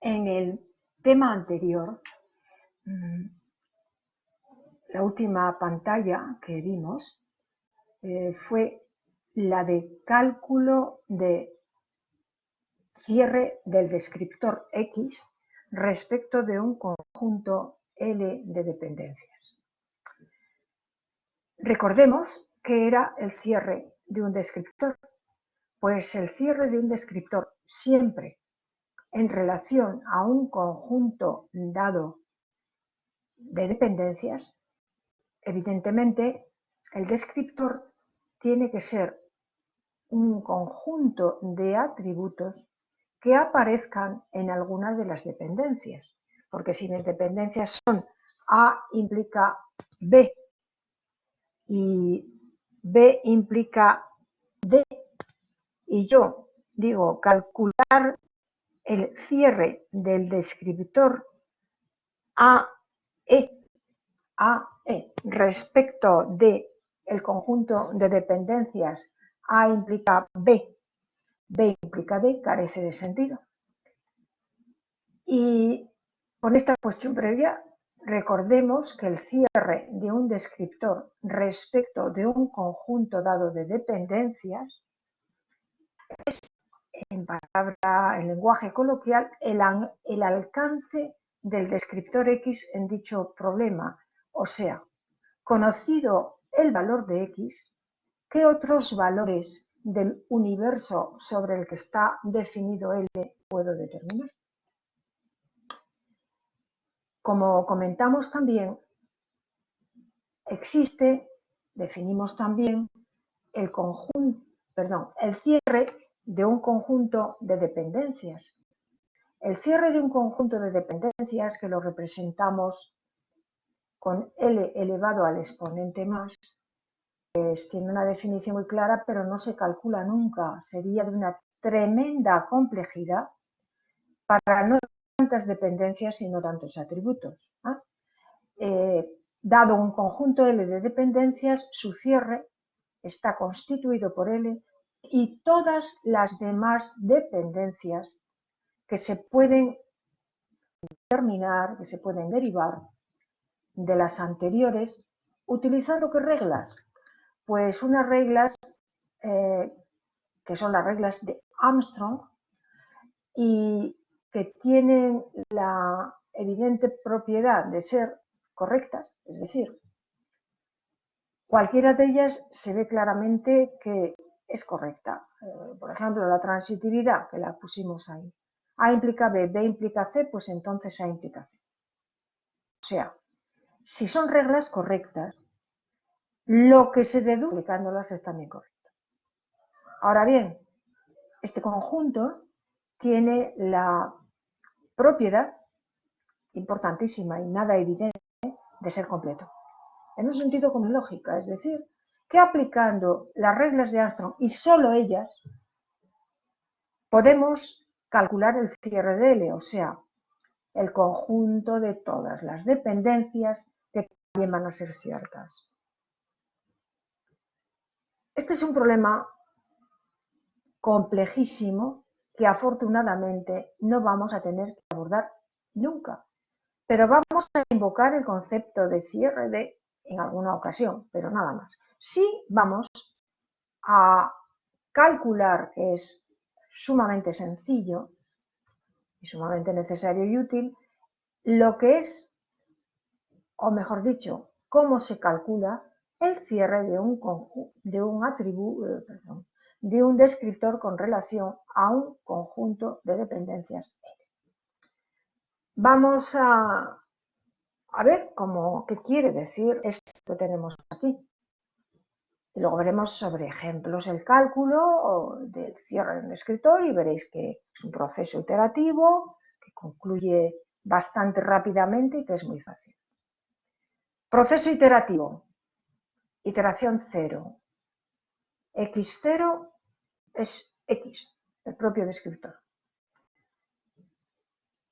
En el tema anterior, la última pantalla que vimos fue la de cálculo de cierre del descriptor X respecto de un conjunto L de dependencias. Recordemos que era el cierre de un descriptor, pues el cierre de un descriptor siempre en relación a un conjunto dado de dependencias, evidentemente el descriptor tiene que ser un conjunto de atributos que aparezcan en alguna de las dependencias, porque si mis dependencias son A implica B y B implica D, y yo digo calcular el cierre del descriptor AE respecto de el conjunto de dependencias A implica B, B implica D, carece de sentido. Y con esta cuestión previa, recordemos que el cierre de un descriptor respecto de un conjunto dado de dependencias es, en lenguaje coloquial, el alcance del descriptor X en dicho problema. O sea, conocido el valor de X, ¿qué otros valores del universo sobre el que está definido L puedo determinar? Como comentamos también, definimos también el cierre de un conjunto de dependencias. El cierre de un conjunto de dependencias, que lo representamos con L elevado al exponente más, pues tiene una definición muy clara, pero no se calcula nunca. Sería de una tremenda complejidad para no tantas dependencias, sino tantos atributos. Dado un conjunto L de dependencias, su cierre está constituido por L y todas las demás dependencias que se pueden determinar, que se pueden derivar de las anteriores, utilizando ¿qué reglas? Pues unas reglas que son las reglas de Armstrong y que tienen la evidente propiedad de ser correctas, es decir, cualquiera de ellas se ve claramente que es correcta. Por ejemplo, la transitividad, que la pusimos ahí. A implica B, B implica C, pues entonces A implica C. O sea, si son reglas correctas, lo que se deduce aplicándolas es también correcto. Ahora bien, este conjunto tiene la propiedad importantísima y nada evidente de ser completo. En un sentido como lógica, es decir, que aplicando las reglas de Armstrong y solo ellas, podemos calcular el cierre de L, o sea, el conjunto de todas las dependencias que también van a ser ciertas. Este es un problema complejísimo que afortunadamente no vamos a tener que abordar nunca, pero vamos a invocar el concepto de cierre de en alguna ocasión, pero nada más. Sí vamos a calcular, que es sumamente sencillo y sumamente necesario y útil, lo que es, o mejor dicho, cómo se calcula el cierre de un descriptor con relación a un conjunto de dependencias L. Vamos a ver qué quiere decir esto que tenemos aquí. Y luego veremos sobre ejemplos el cálculo del cierre de un descriptor y veréis que es un proceso iterativo que concluye bastante rápidamente y que es muy fácil. Proceso iterativo. Iteración 0. X0 es X, el propio descriptor.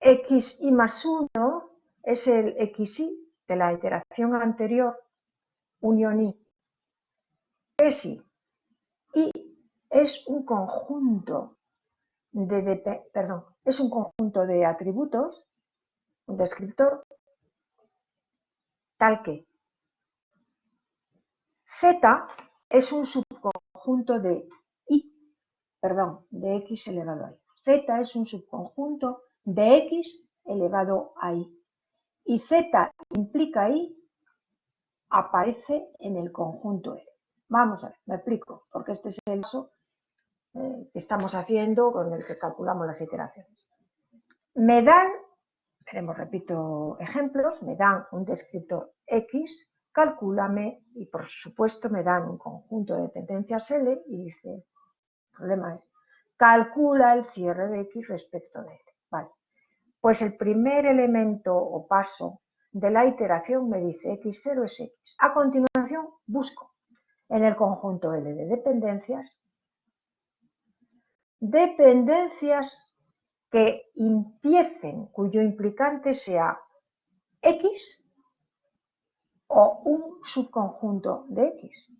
Xi más 1 es el Xi de la iteración anterior, unión I. ¿Qué es I? I es un conjunto es un conjunto de atributos, un descriptor, tal que Z es un subconjunto de de X elevado a Y. Z es un subconjunto de X elevado a Y. Y Z implica Y aparece en el conjunto L. Vamos a ver, me explico, porque este es el caso que estamos haciendo con el que calculamos las iteraciones. Me dan, repito ejemplos, me dan un descriptor X, calcúlame, y por supuesto me dan un conjunto de dependencias L, y dice, el problema es, calcula el cierre de X respecto de L. Vale. Pues el primer elemento o paso de la iteración me dice X0 es X. A continuación busco en el conjunto L de dependencias que empiecen, cuyo implicante sea X o un subconjunto de X.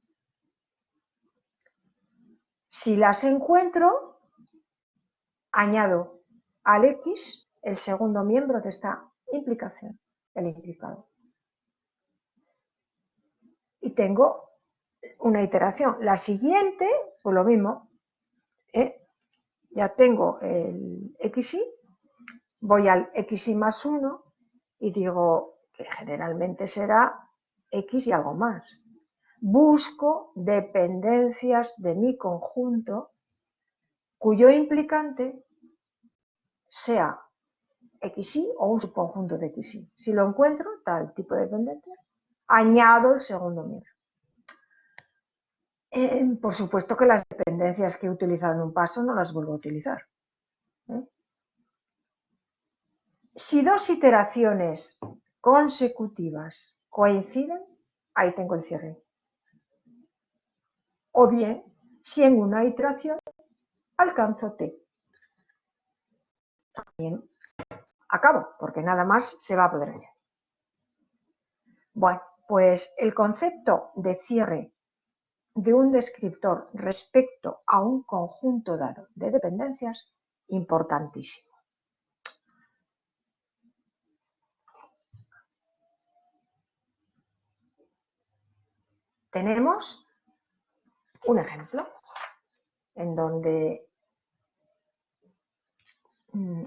Si las encuentro, añado al X el segundo miembro de esta implicación, el implicado. Y tengo una iteración. La siguiente, pues lo mismo, ya tengo el XY, voy al XY más 1 y digo que generalmente será X y algo más. Busco dependencias de mi conjunto cuyo implicante sea XY o un subconjunto de XY. Si lo encuentro, tal tipo de dependencia, añado el segundo miembro. Por supuesto que las dependencias que he utilizado en un paso no las vuelvo a utilizar. Si dos iteraciones consecutivas coinciden, ahí tengo el cierre. O bien, si en una iteración alcanzo T. También acabo, porque nada más se va a poder añadir. Bueno, pues el concepto de cierre de un descriptor respecto a un conjunto dado de dependencias, importantísimo. Tenemos un ejemplo en donde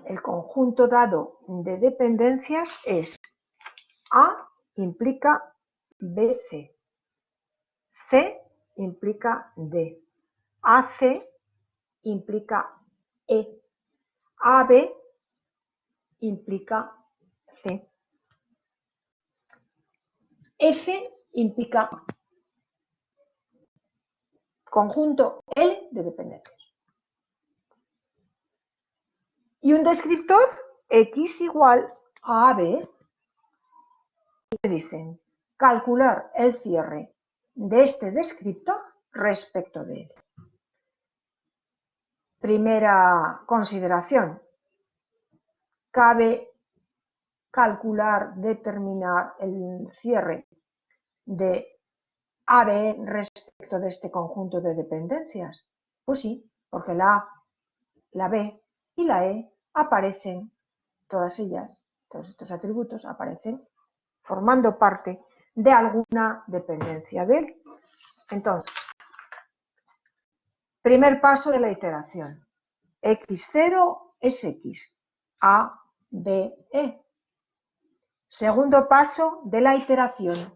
el conjunto dado de dependencias es A implica BC, C implica D, AC implica E, AB implica C, F implica A. Conjunto L de dependencias. Y un descriptor X igual a AB. Y me dicen calcular el cierre de este descriptor respecto de él. Primera consideración. Cabe calcular, determinar el cierre de AB respecto de este conjunto de dependencias. Pues sí, porque la A, la B y la E aparecen, todas ellas, todos estos atributos aparecen formando parte de alguna dependencia de él. Entonces, primer paso de la iteración. X0 es X, A, B, E. Segundo paso de la iteración.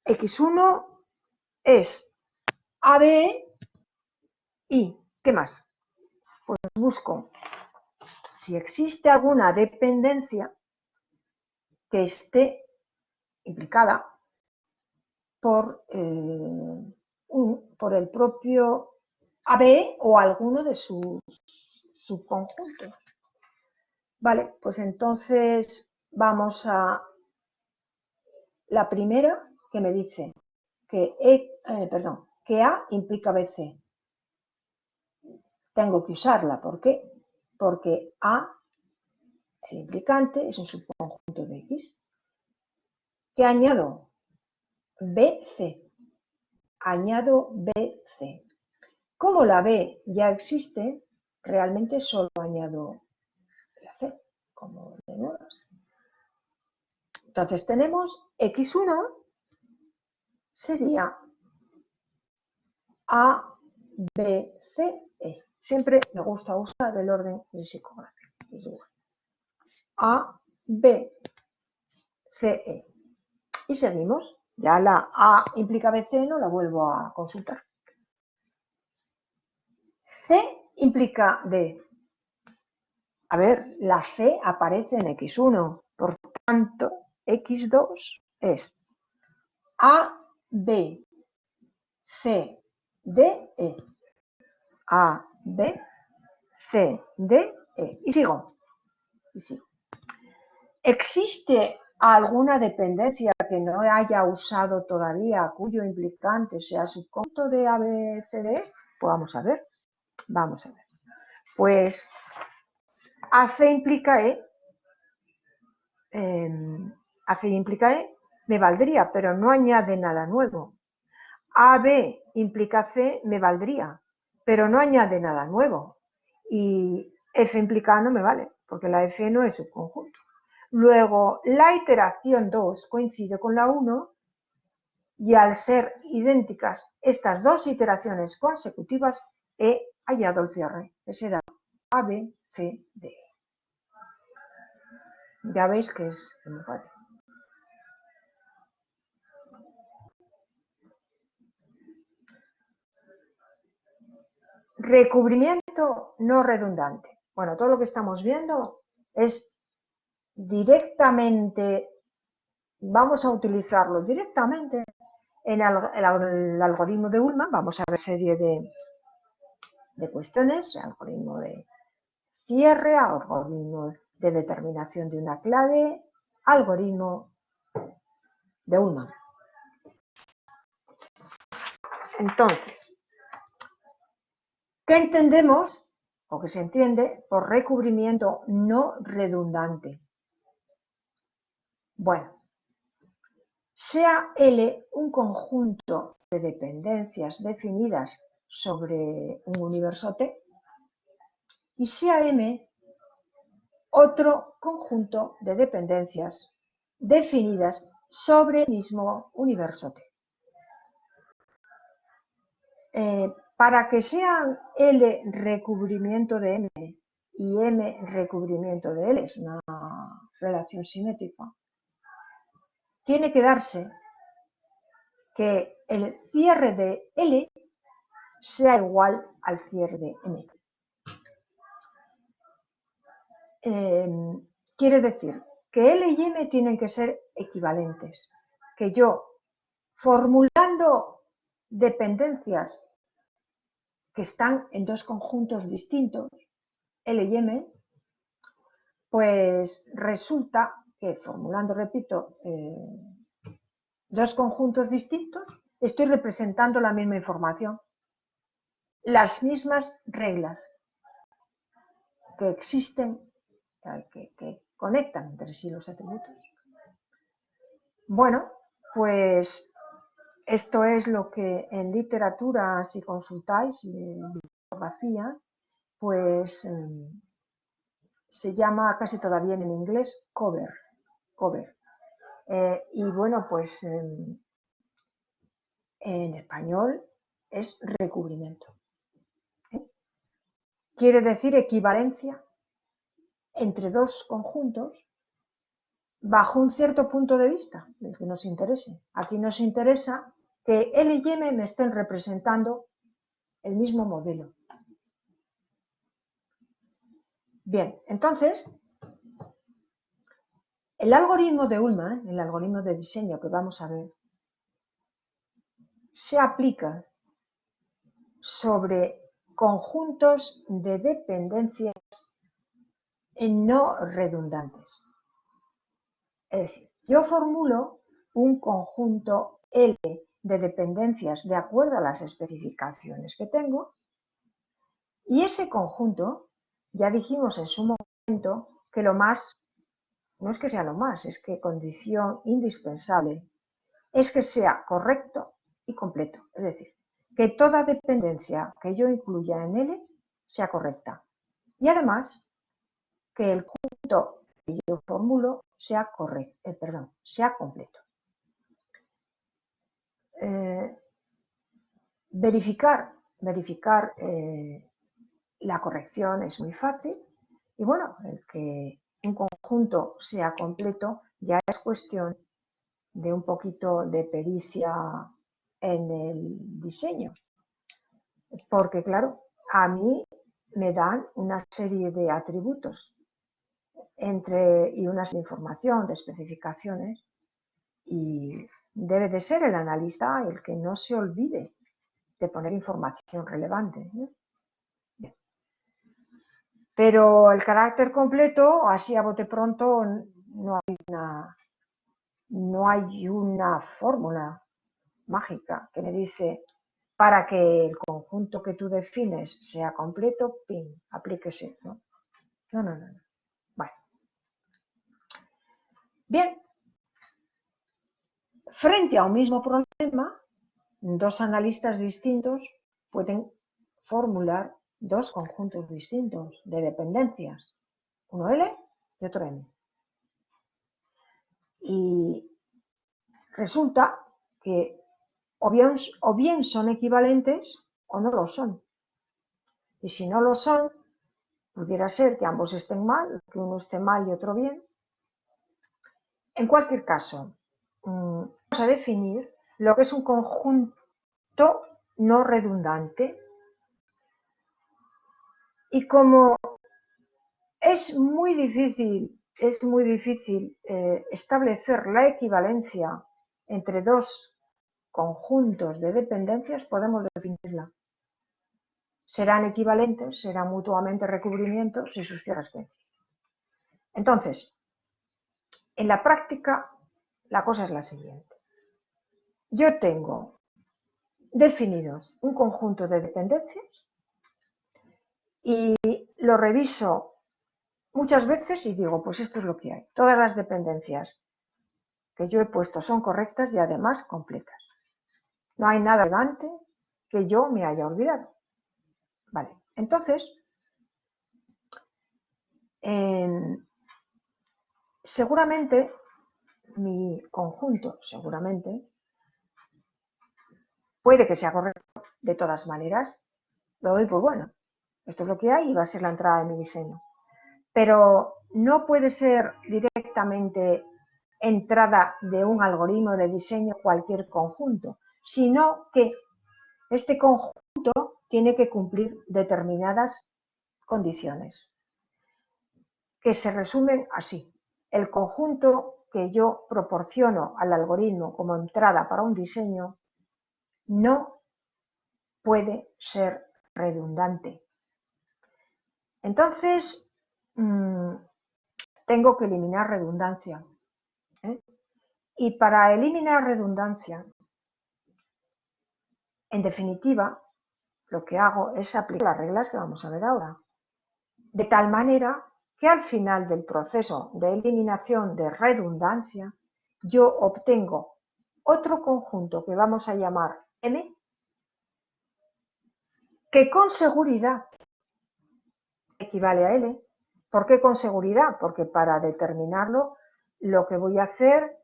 X1 es AB y, ¿qué más? Pues busco si existe alguna dependencia que esté implicada por el propio AB o alguno de sus subconjuntos. Vale, pues entonces vamos a la primera que me dice que, que A implica BC. Tengo que usarla, ¿por qué? Porque A, el implicante, es un subconjunto de X. ¿Qué añado? BC. Añado BC. Como la B ya existe, realmente solo añado la C como de nuevas. Entonces tenemos x1 sería A, B, C, E. Siempre me gusta usar el orden lexicográfico. A, B, C, E. Y seguimos. Ya la A implica BC, no la vuelvo a consultar. C implica D. A ver, la C aparece en X1. Por tanto, X2 es A, B, C, D, E. A, B, C, D, E. Y sigo. ¿Existe alguna dependencia que no haya usado todavía cuyo implicante sea subconjunto de A, B, C, D? Pues vamos a ver. Vamos a ver. Pues AC implica E. AC implica E me valdría, pero no añade nada nuevo. AB implica C me valdría, pero no añade nada nuevo. Y F implica A no me vale, porque la F no es subconjunto. Luego, la iteración 2 coincide con la 1 y al ser idénticas estas dos iteraciones consecutivas, he hallado el cierre, que será A, B, C, D. Ya veis que es muy fácil. Recubrimiento no redundante. Bueno, todo lo que estamos viendo es directamente, vamos a utilizarlo directamente en el algoritmo de Ullmann. Vamos a ver serie de cuestiones, el algoritmo de cierre, algoritmo de determinación de una clave, algoritmo de Ullmann. Entonces, ¿qué entendemos o qué se entiende por recubrimiento no redundante? Bueno, sea L un conjunto de dependencias definidas sobre un universo T y sea M otro conjunto de dependencias definidas sobre el mismo universo T. Para que sean L recubrimiento de M y M recubrimiento de L, es una relación simétrica, tiene que darse que el cierre de L sea igual al cierre de M. Quiere decir que L y M tienen que ser equivalentes, que yo, formulando dependencias que están en dos conjuntos distintos, L y M, pues resulta que, formulando, repito, dos conjuntos distintos, estoy representando la misma información, las mismas reglas que existen, que conectan entre sí los atributos. Bueno, pues esto es lo que en literatura, si consultáis, bibliografía, pues se llama casi todavía en inglés cover. Y bueno, pues en español es recubrimiento. Quiere decir equivalencia entre dos conjuntos bajo un cierto punto de vista, el que nos interese. Aquí nos interesa que L y M me estén representando el mismo modelo. Bien, entonces, el algoritmo de Ullmann, el algoritmo de diseño que vamos a ver, se aplica sobre conjuntos de dependencias no redundantes. Es decir, yo formulo un conjunto L de dependencias de acuerdo a las especificaciones que tengo y ese conjunto, ya dijimos en su momento que lo más, no es que sea lo más, es que condición indispensable es que sea correcto y completo. Es decir, que toda dependencia que yo incluya en L sea correcta. Y además, que el conjunto que yo formulo sea sea completo. Verificar la corrección es muy fácil y bueno, el que un conjunto sea completo ya es cuestión de un poquito de pericia en el diseño, porque claro, a mí me dan una serie de atributos y una serie de información, de especificaciones, y debe de ser el analista el que no se olvide de poner información relevante, ¿no? Pero el carácter completo, así a bote pronto, no hay una fórmula mágica que me dice para que el conjunto que tú defines sea completo, ping, aplíquese, ¿no? No. Bueno. Bien. Frente a un mismo problema, dos analistas distintos pueden formular dos conjuntos distintos de dependencias, uno L y otro M. Y resulta que o bien son equivalentes o no lo son. Y si no lo son, pudiera ser que ambos estén mal, que uno esté mal y otro bien. En cualquier caso, vamos a definir lo que es un conjunto no redundante. Y como es muy difícil establecer la equivalencia entre dos conjuntos de dependencias, podemos definirla. Serán equivalentes, serán mutuamente recubrimientos y sus cierres coinciden. Entonces, en la práctica, la cosa es la siguiente. Yo tengo definidos un conjunto de dependencias y lo reviso muchas veces y digo, pues esto es lo que hay. Todas las dependencias que yo he puesto son correctas y además completas. No hay nada relevante que yo me haya olvidado. Vale, entonces, seguramente mi conjunto, puede que sea correcto de todas maneras, lo doy por bueno. Esto es lo que hay y va a ser la entrada de mi diseño. Pero no puede ser directamente entrada de un algoritmo de diseño cualquier conjunto, sino que este conjunto tiene que cumplir determinadas condiciones, que se resumen así. El conjunto que yo proporciono al algoritmo como entrada para un diseño no puede ser redundante. Entonces, tengo que eliminar redundancia. Y para eliminar redundancia, en definitiva, lo que hago es aplicar las reglas que vamos a ver ahora. De tal manera que al final del proceso de eliminación de redundancia, yo obtengo otro conjunto que vamos a llamar M, que con seguridad equivale a L. ¿Por qué con seguridad? Porque para determinarlo, lo que voy a hacer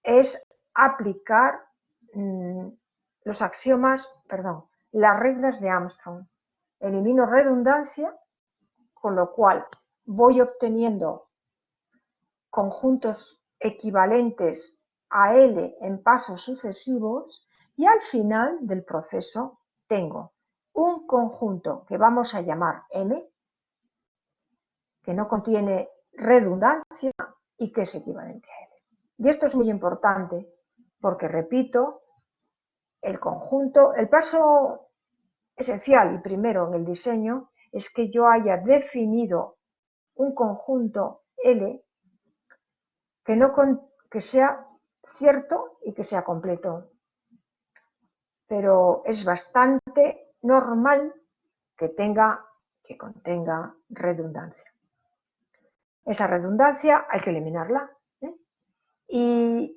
es aplicar las reglas de Armstrong. Elimino redundancia, con lo cual voy obteniendo conjuntos equivalentes a L en pasos sucesivos y al final del proceso tengo un conjunto que vamos a llamar M, que no contiene redundancia y que es equivalente a L. Y esto es muy importante porque, repito, el paso esencial y primero en el diseño es que yo haya definido un conjunto L que sea cierto y que sea completo. Pero es bastante normal que contenga redundancia. Esa redundancia hay que eliminarla. Y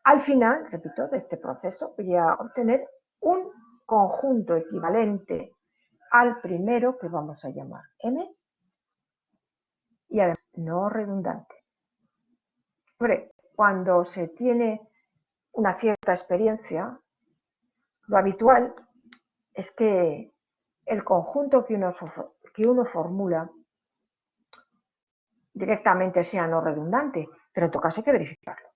al final, repito, de este proceso voy a obtener un conjunto equivalente al primero que vamos a llamar M y además no redundante. Hombre, cuando se tiene una cierta experiencia, lo habitual es que el conjunto que uno formula directamente sea no redundante, pero en todo caso hay que verificarlo.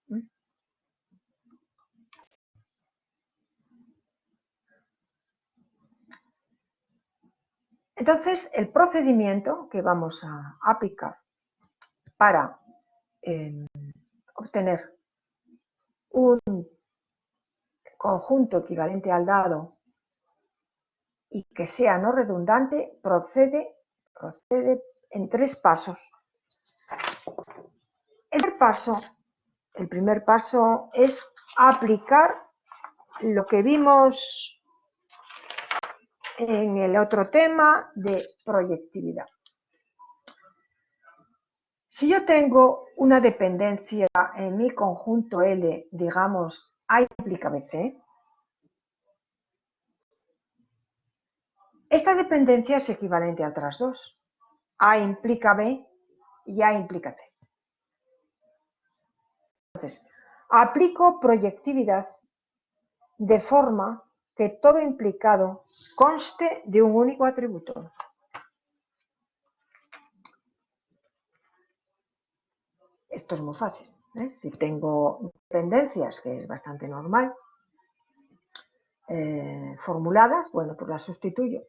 Entonces, el procedimiento que vamos a aplicar para obtener un conjunto equivalente al dado y que sea no redundante procede en 3 pasos. El primer paso es aplicar lo que vimos en el otro tema de proyectividad. Si yo tengo una dependencia en mi conjunto L, digamos A implica BC, esta dependencia es equivalente a otras dos. A implica B y A implica C. Entonces, aplico proyectividad de forma que todo implicado conste de un único atributo. Esto es muy fácil. Si tengo dependencias, que es bastante normal, formuladas, bueno, pues las sustituyo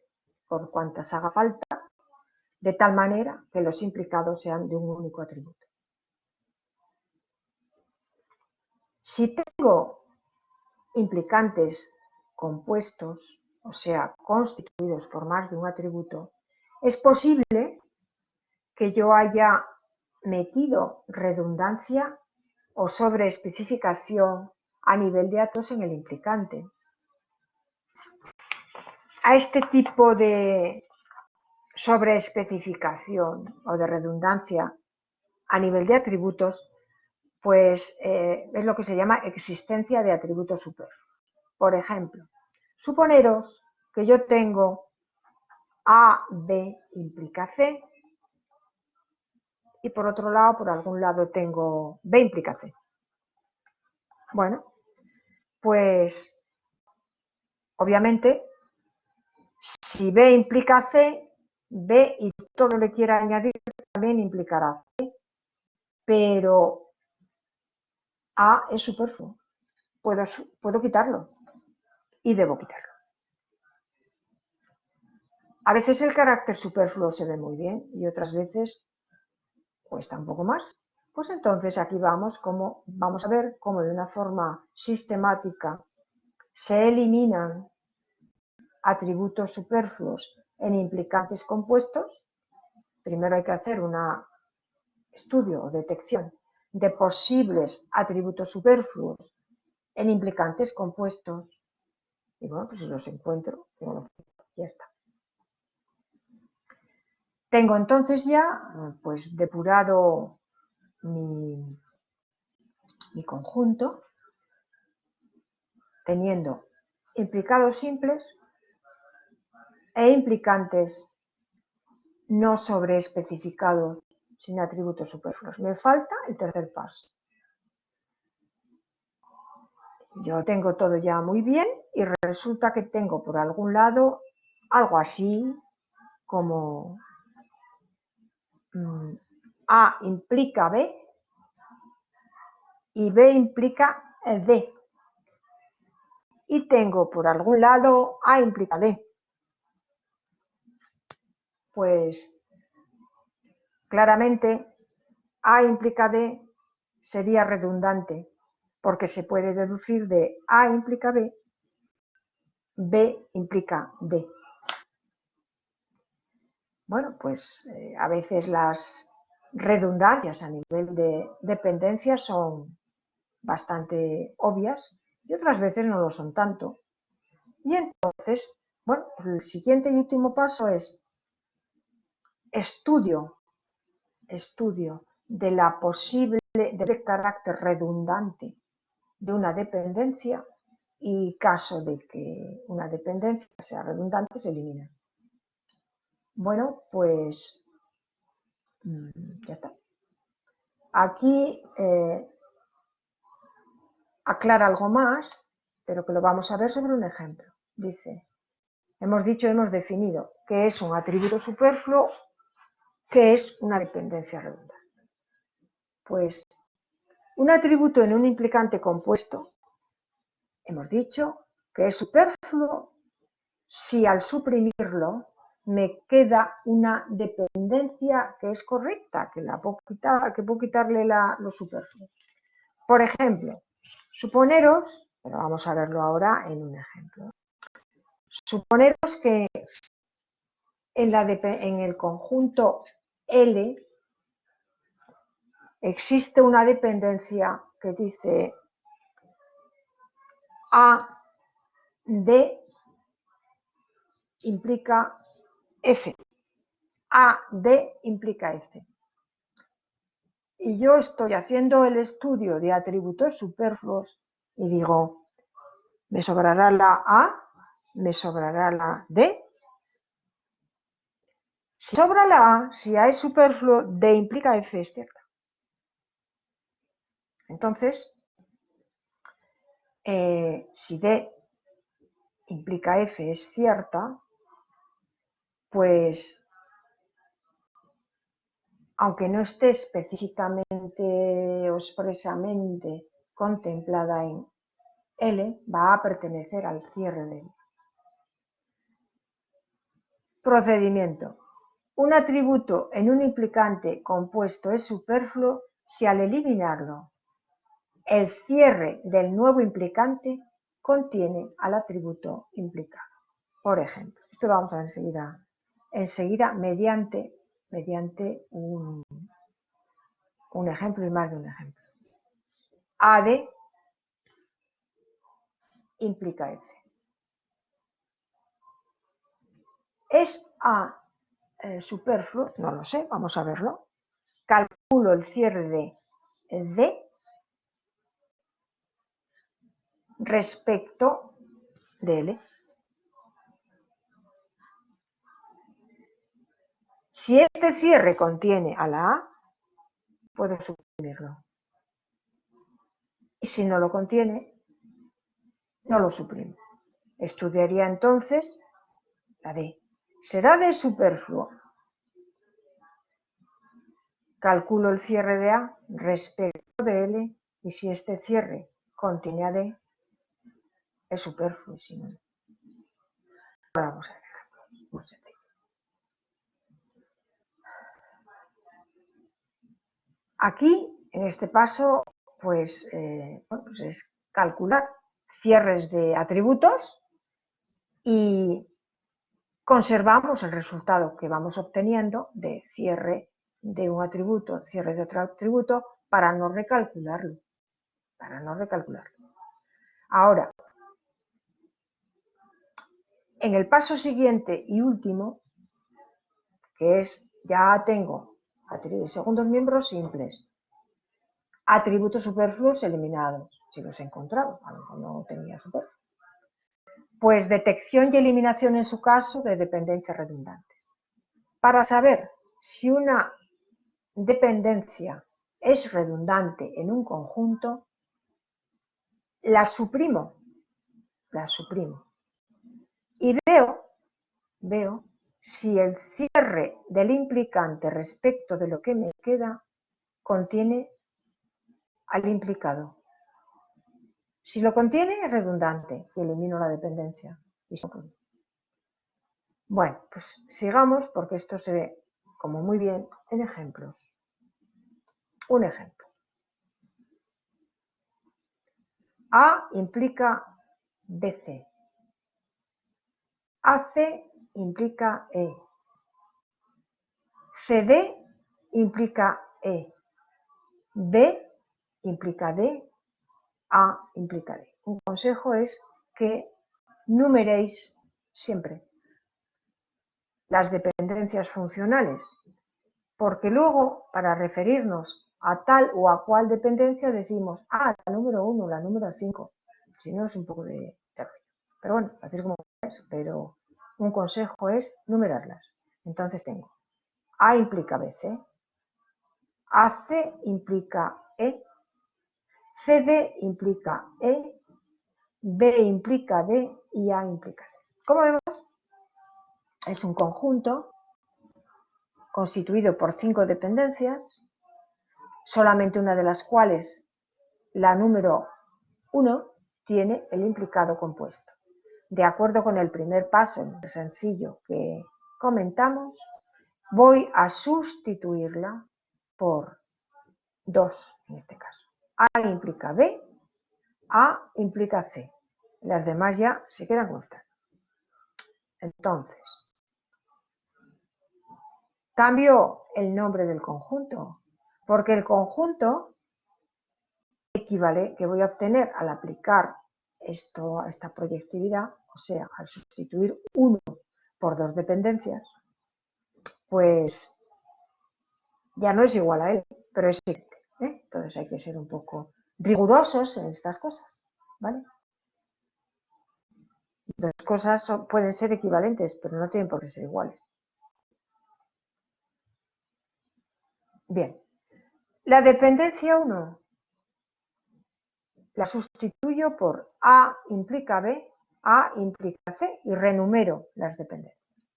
por cuantas haga falta, de tal manera que los implicados sean de un único atributo. Si tengo implicantes compuestos, o sea, constituidos por más de un atributo, es posible que yo haya metido redundancia o sobreespecificación a nivel de datos en el implicante. A este tipo de sobreespecificación o de redundancia a nivel de atributos, pues es lo que se llama existencia de atributos superfluos. Por ejemplo, suponeros que yo tengo A, B implica C y por otro lado, por algún lado tengo B implica C. Bueno, pues obviamente si B implica C, B y todo lo que quiera añadir también implicará C, pero A es superfluo, puedo quitarlo y debo quitarlo. A veces el carácter superfluo se ve muy bien y otras veces cuesta un poco más. Pues entonces aquí vamos a ver cómo de una forma sistemática se eliminan atributos superfluos en implicantes compuestos. Primero hay que hacer un estudio o detección de posibles atributos superfluos en implicantes compuestos. Y bueno, pues si los encuentro, ya está. Tengo entonces ya pues depurado mi conjunto, teniendo implicados simples e implicantes no sobreespecificados sin atributos superfluos. Me falta el tercer paso. Yo tengo todo ya muy bien y resulta que tengo por algún lado algo así como A implica B y B implica D. Y tengo por algún lado A implica D. Pues claramente A implica D sería redundante porque se puede deducir de A implica B, B implica D. Bueno, pues a veces las redundancias a nivel de dependencia son bastante obvias y otras veces no lo son tanto. Y entonces, bueno, pues el siguiente y último paso es estudio de la posible del carácter redundante de una dependencia y caso de que una dependencia sea redundante, se elimina. Bueno, pues ya está. Aquí aclara algo más, pero que lo vamos a ver sobre un ejemplo. Dice, hemos definido qué es un atributo superfluo, qué es una dependencia redundante. Pues un atributo en un implicante compuesto, hemos dicho que es superfluo si al suprimirlo me queda una dependencia que es correcta, que puedo quitarle los superfluos. Por ejemplo, suponeros, pero vamos a verlo ahora en un ejemplo, suponeros que en el conjunto L existe una dependencia que dice A D implica F. A D implica F. Y yo estoy haciendo el estudio de atributos superfluos y digo, me sobrará la A, me sobrará la D. Si sobra la A, si A es superfluo, D implica F, es cierto. Entonces, si D implica F es cierta, pues aunque no esté específicamente o expresamente contemplada en L, va a pertenecer al cierre de L. Procedimiento. Un atributo en un implicante compuesto es superfluo si al eliminarlo el cierre del nuevo implicante contiene al atributo implicado. Por ejemplo, esto lo vamos a ver enseguida mediante un ejemplo y más de un ejemplo. AD implica F. ¿Es A superfluo? No lo sé, vamos a verlo. Calculo el cierre de D respecto de L. Si este cierre contiene a la A, puedo suprimirlo. Y si no lo contiene, no lo suprimo. Estudiaría entonces la D. ¿Será D superfluo? Calculo el cierre de A respecto de L y si este cierre contiene a D, es superfluo. Si no, ahora vamos a ver ejemplos muy sencillos. Aquí, en este paso, pues es calcular cierres de atributos y conservamos el resultado que vamos obteniendo de cierre de un atributo, cierre de otro atributo, para no recalcularlo. Ahora, en el paso siguiente y último, que es, ya tengo segundos miembros simples, atributos superfluos eliminados, si los he encontrado, a lo mejor no tenía superfluos. Pues detección y eliminación en su caso de dependencias redundantes. Para saber si una dependencia es redundante en un conjunto, la suprimo y veo si el cierre del implicante respecto de lo que me queda contiene al implicado. Si lo contiene, es redundante y elimino la dependencia. Bueno, pues sigamos porque esto se ve como muy bien en ejemplos. Un ejemplo. A implica BC. AC implica E. CD implica E. B implica D. A implica D. Un consejo es que numeréis siempre las dependencias funcionales, porque luego, para referirnos a tal o a cual dependencia, decimos, la número 1, la número 5. Si no, es un poco de rollo. Pero bueno, así es como es, pero un consejo es numerarlas. Entonces tengo A implica BC, AC implica E, CD implica E, B implica D y A implica D. Como vemos, es un conjunto constituido por 5 dependencias, solamente una de las cuales, la número 1, tiene el implicado compuesto. De acuerdo con el primer paso sencillo que comentamos, voy a sustituirla por 2 en este caso. A implica B, A implica C. Las demás ya se quedan constantes. Entonces, cambio el nombre del conjunto, porque el conjunto equivale que voy a obtener al aplicar esta proyectividad, o sea, al sustituir 1 por 2 dependencias, pues ya no es igual a él, pero es siguiente, ¿eh? Entonces hay que ser un poco rigurosos en estas cosas, ¿vale? Dos cosas pueden ser equivalentes, pero no tienen por qué ser iguales. Bien, la dependencia 1 la sustituyo por A implica B, A implica C y renumero las dependencias.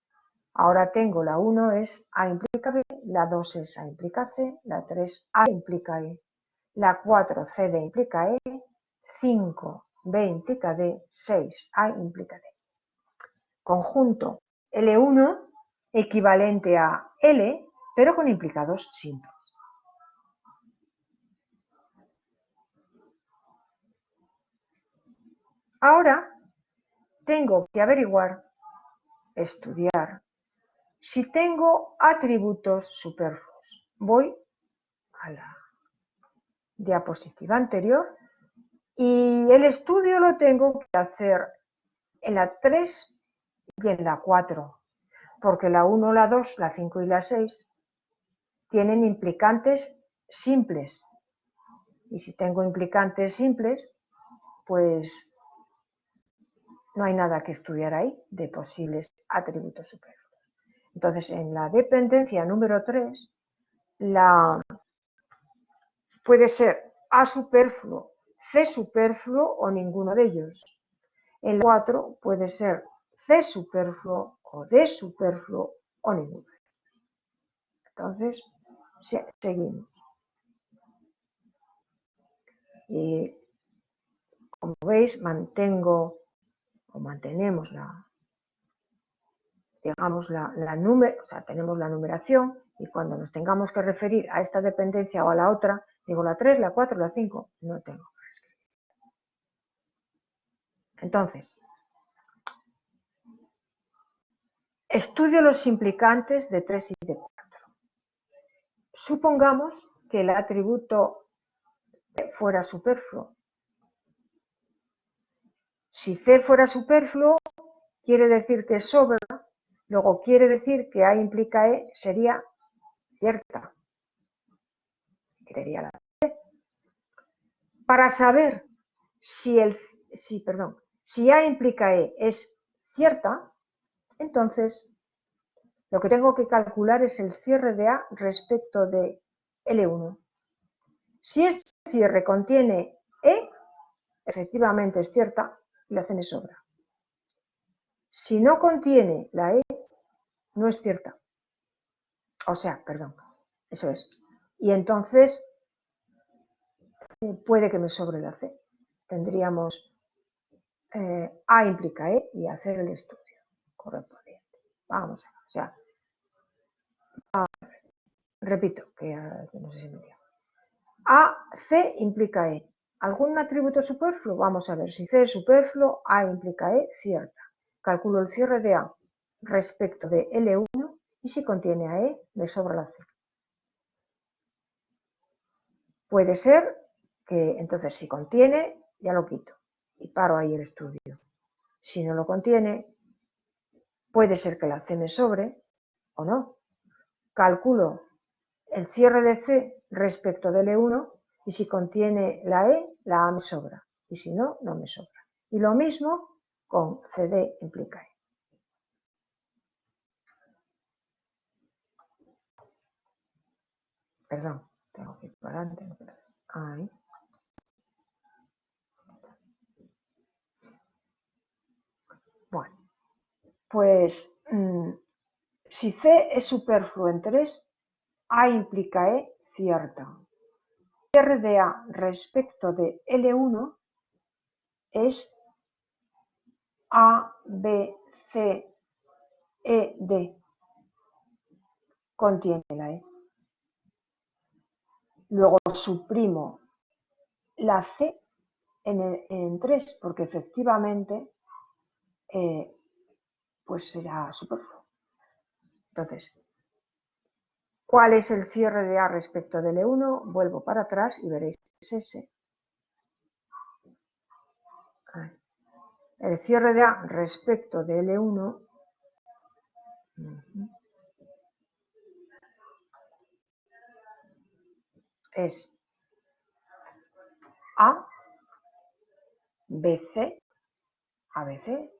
Ahora tengo la 1 es A implica B, la 2 es A implica C, la 3 A implica E, la 4 CD implica E, 5 B implica D, 6 A implica D. Conjunto L1 equivalente a L, pero con implicados simples. Ahora tengo que averiguar, estudiar, si tengo atributos superfluos. Voy a la diapositiva anterior y el estudio lo tengo que hacer en la 3 y en la 4, porque la 1, la 2, la 5 y la 6 tienen implicantes simples. Y si tengo implicantes simples, pues no hay nada que estudiar ahí de posibles atributos superfluos. Entonces, en la dependencia número 3, puede ser A superfluo, C superfluo o ninguno de ellos. En la 4 puede ser C superfluo o D superfluo o ninguno. Entonces, seguimos. Y como veis, mantenemos tenemos la numeración y cuando nos tengamos que referir a esta dependencia o a la otra, digo la 3, la 4, la 5, no tengo que escribir. Entonces, estudio los implicantes de 3 y de 4. Supongamos que el atributo fuera superfluo. Si C fuera superfluo, quiere decir que sobra, luego quiere decir que A implica E sería cierta. Quedaría la C. Para saber si A implica E es cierta, entonces lo que tengo que calcular es el cierre de A respecto de L1. Si este cierre contiene E, efectivamente es cierta y la C me sobra. Si no contiene la E, no es cierta. O sea, perdón, eso es. Y entonces puede que me sobre la C. Tendríamos A implica E y hacer el estudio correspondiente. Vamos a ver. O sea, repito, que no sé si me dio. A, C implica E. ¿Algún atributo superfluo? Vamos a ver. Si C es superfluo, A implica E, cierta. Calculo el cierre de A respecto de L1 y si contiene a E, me sobra la C. Puede ser que, entonces, si contiene, ya lo quito y paro ahí el estudio. Si no lo contiene, puede ser que la C me sobre o no. Calculo el cierre de C respecto de L1 y si contiene la E, la A me sobra. y si no, no me sobra. Y lo mismo con CD implica E. Perdón, tengo que ir para adelante. Ahí. Bueno, pues si C es superfluo en 3, A implica E cierta. El cierre de A respecto de L1 es A, B, C, E, D. Contiene la E. Luego suprimo la C en 3 porque efectivamente pues será superfluo. Entonces, ¿cuál es el cierre de A respecto de L1? Vuelvo para atrás y veréis que es ese. El cierre de A respecto de L1 es A, BC, ABC,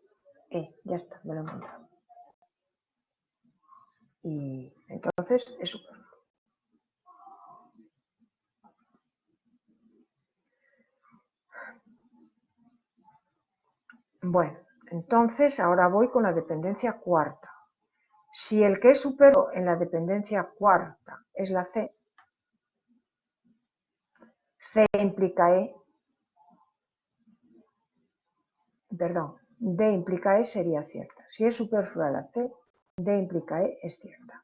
E. Ya está, me lo he encontrado. Y entonces es superfluo. Bueno, entonces ahora voy con la dependencia cuarta. Si el que es superfluo en la dependencia cuarta es la C, C implica E, perdón, D implica E sería cierta. Si es superflua la C, D implica E es cierta.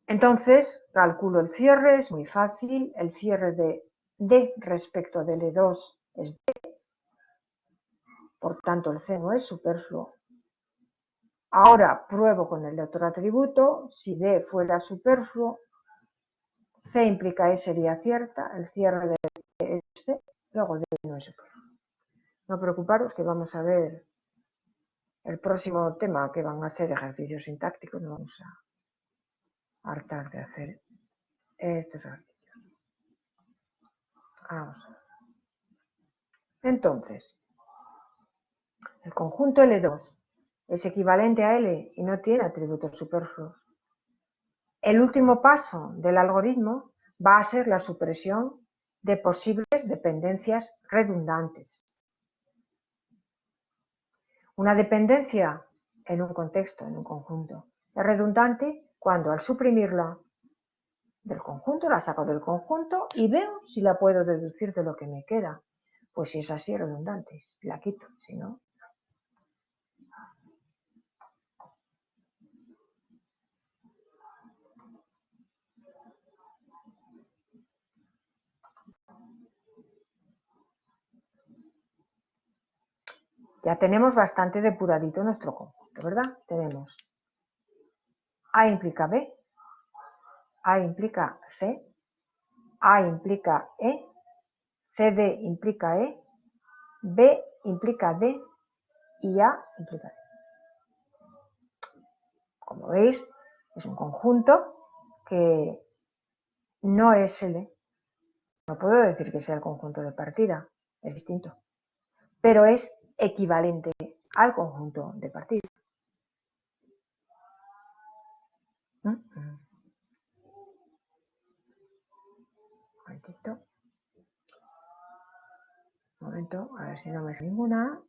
Entonces, calculo el cierre, es muy fácil. El cierre de D respecto de L2 es D, por tanto el C no es superfluo. Ahora pruebo con el otro atributo, si D fuera superfluo, C implica E sería cierta, el cierre de D es C, luego D no es superfluo. No preocuparos que vamos a ver el próximo tema, que van a ser ejercicios sintácticos, no vamos a hartar de hacer estos ejercicios. Vamos a ver. Entonces, el conjunto L2 es equivalente a L y no tiene atributos superfluos. El último paso del algoritmo va a ser la supresión de posibles dependencias redundantes. Una dependencia en un contexto, en un conjunto, es redundante cuando al suprimirla del conjunto, la saco del conjunto y veo si la puedo deducir de lo que me queda. Pues si es así, redundante, la quito, si no. Ya tenemos bastante depuradito nuestro conjunto, ¿verdad? Tenemos A implica B, A implica C, A implica E, CD implica E, B implica D y A implica D. Como veis, es un conjunto que no es L. No puedo decir que sea el conjunto de partida, es distinto, pero es equivalente al conjunto de partida. Un momento, a ver si no me es ninguna.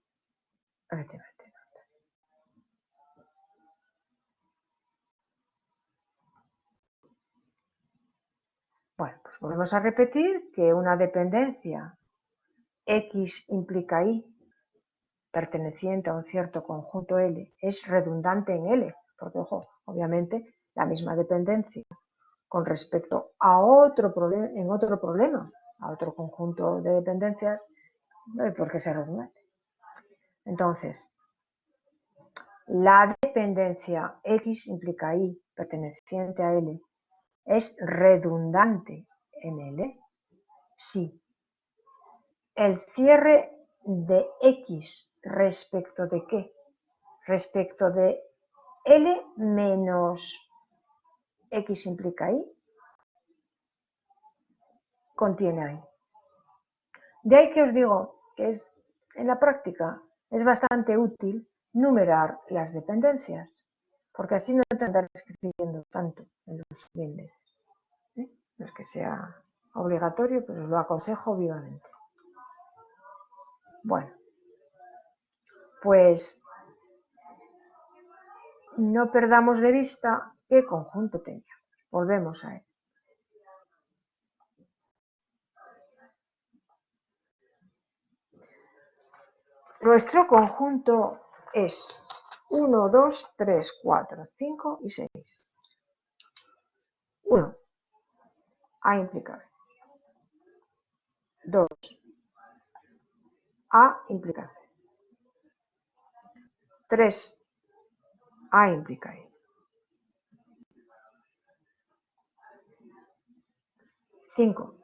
Bueno, pues volvemos a repetir que una dependencia X implica Y perteneciente a un cierto conjunto L es redundante en L, porque, ojo, obviamente la misma dependencia con respecto a otro problema, a otro conjunto de dependencias, no hay por qué ser redundante. Entonces, la dependencia X implica Y perteneciente a L es redundante en L si el cierre de X respecto de ¿qué? Respecto de L menos X implica Y contiene ahí. De ahí que os digo que en la práctica es bastante útil numerar las dependencias, porque así no te andarás escribiendo tanto en los índices. No es que sea obligatorio, pero os lo aconsejo vivamente. Bueno, pues no perdamos de vista qué conjunto teníamos. Volvemos a él. Nuestro conjunto es 1, 2, 3, 4, 5 y 6. 1. A implica B. 2. A implica C. 3. A implica E. 5.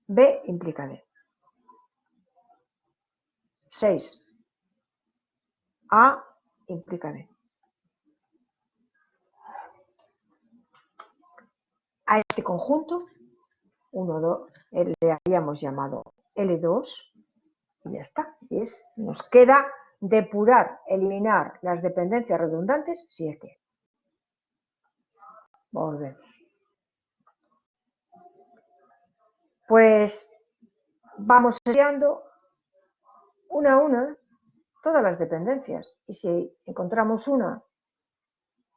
B implica D. 6. A implica D. A este conjunto, 1, 2, le habíamos llamado L2 y ya está. Nos queda depurar, eliminar las dependencias redundantes si es que. Volvemos. Pues vamos estudiando una a una todas las dependencias y si encontramos una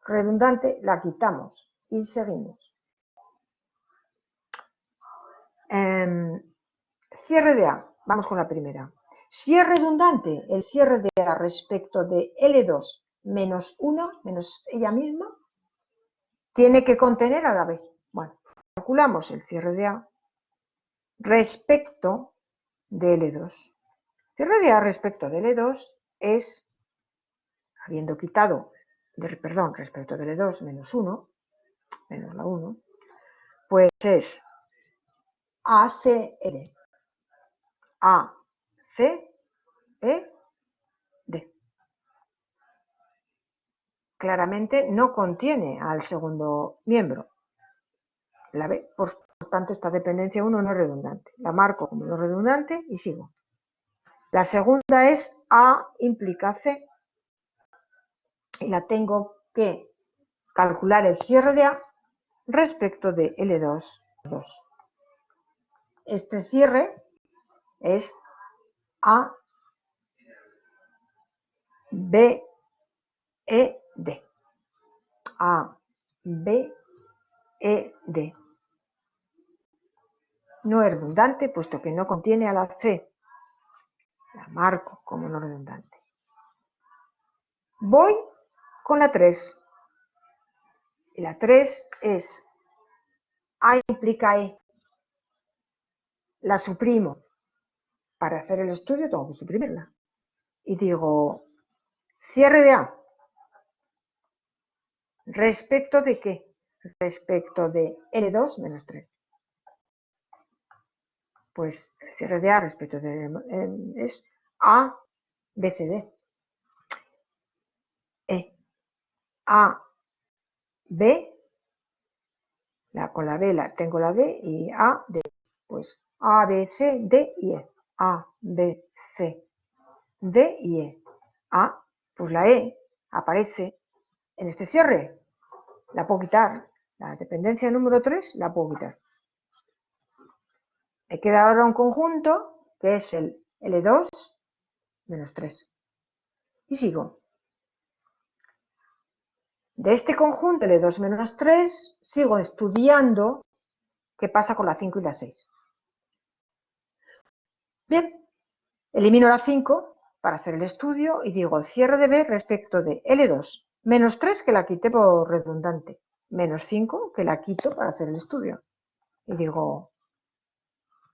redundante la quitamos y seguimos. Cierre de A, vamos con la primera. Si es redundante el cierre de A respecto de L2 menos 1, menos ella misma, tiene que contener a la B. Bueno, calculamos el cierre de A respecto de L2. Cierre de A respecto de L2 es, habiendo quitado, respecto de L2 menos 1, menos la 1, pues es ACL. A, C, E, D. Claramente no contiene al segundo miembro, la B. Por tanto, esta dependencia 1 no es redundante. La marco como no redundante y sigo. La segunda es A implica C y la tengo que calcular el cierre de A respecto de L2. Este cierre es A, B, E, D. A, B, E, D. No es redundante, puesto que no contiene a la C. La marco como no redundante. Voy con la 3. Y la 3 es A implica E. La suprimo. Para hacer el estudio tengo que suprimirla. Y digo, cierre de A. ¿Respecto de qué? Respecto de L2 menos 3. Pues el cierre de A respecto de es A, B, C, D. E. A, B. Con la B tengo la B y A, D. Pues A, B, C, D y E. A, B, C, D y E. A, pues la E aparece en este cierre. La puedo quitar. La dependencia número 3 la puedo quitar. Me queda ahora un conjunto que es el L2 menos 3. Y sigo. De este conjunto L2 menos 3 sigo estudiando qué pasa con la 5 y la 6. Bien, elimino la 5 para hacer el estudio y digo cierre de B respecto de L2 menos 3 que la quité por redundante, menos 5 que la quito para hacer el estudio. Y digo,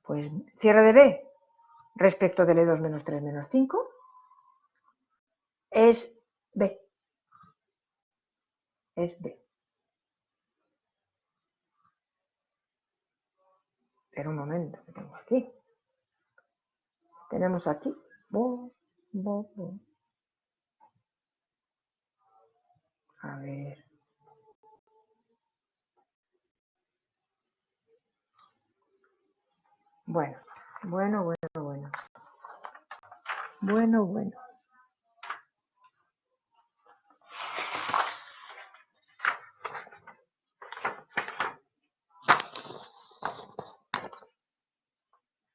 pues cierre de B respecto de L2 menos 3 menos 5 es B. Es B. Pero un momento, que tengo aquí. Tenemos aquí. A ver. Bueno, bueno, bueno, bueno. Bueno, bueno.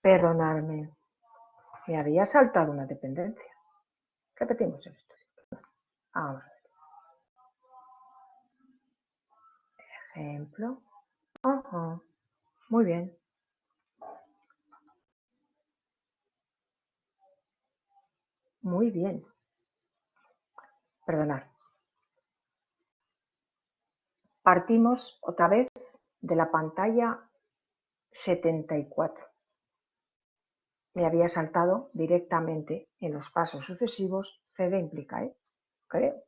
Perdonadme, me había saltado una dependencia. Repetimos esto. Vamos a ver. Ejemplo. Ajá. Muy bien. Muy bien. Perdonad. Partimos otra vez de la pantalla 74. Me había saltado directamente en los pasos sucesivos CD implica E, creo.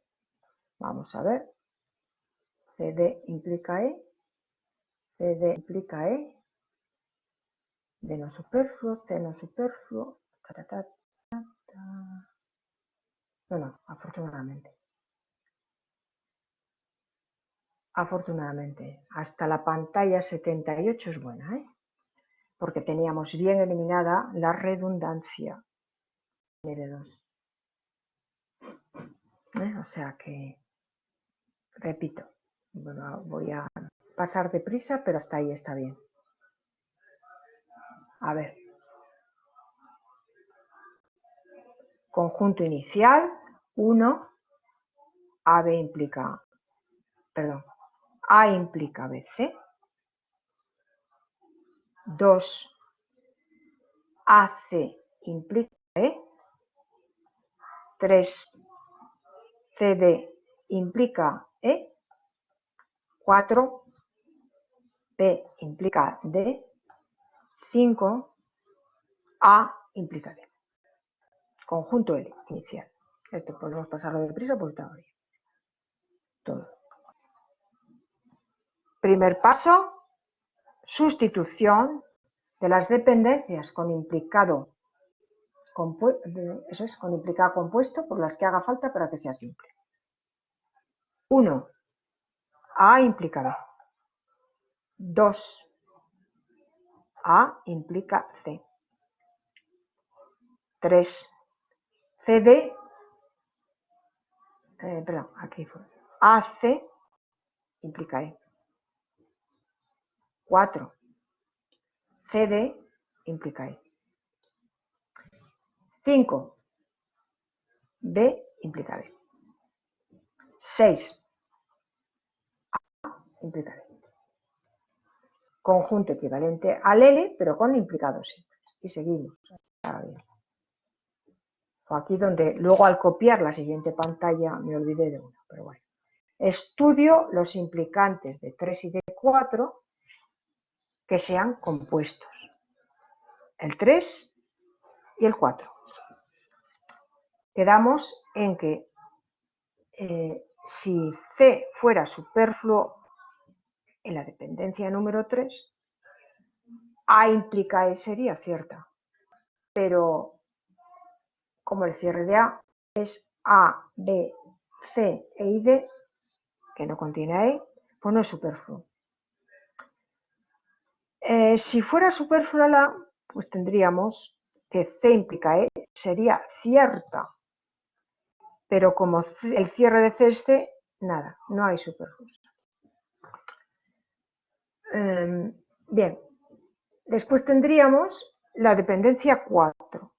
Vamos a ver. CD implica E, CD implica E, D no superfluo, C no superfluo, No, afortunadamente. Afortunadamente, hasta la pantalla 78 es buena, ¿eh? Porque teníamos bien eliminada la redundancia L2. O sea que, repito, bueno, voy a pasar deprisa, pero hasta ahí está bien. A ver. Conjunto inicial, 1, AB implica, perdón, A implica BC, 2, AC implica E, 3, CD implica E, 4, P implica D, 5, A implica D. Conjunto L inicial. Esto podemos pasarlo deprisa por teoría. Todo. Primer paso, sustitución de las dependencias con implicado con implicado compuesto por las que haga falta para que sea simple. 1. A implica B. 2. A implica C. 3. CD, perdón, aquí fue. AC implica E. 4. CD implica E. 5. D implica D. 6. A implica D. Conjunto equivalente al L, pero con implicados simples. Y seguimos. Fue aquí donde luego al copiar la siguiente pantalla me olvidé de uno, pero bueno. Estudio los implicantes de 3 y de 4 que sean compuestos. El 3 y el 4. Quedamos en que si C fuera superfluo en la dependencia número 3, A implica E sería cierta. Pero como el cierre de A es A, B, C e I, D, que no contiene E, pues no es superfluo. Si fuera superflua la, pues tendríamos que C implica E sería cierta. Pero como el cierre de C es C, nada, no hay superfluos. Bien, después tendríamos la dependencia 4.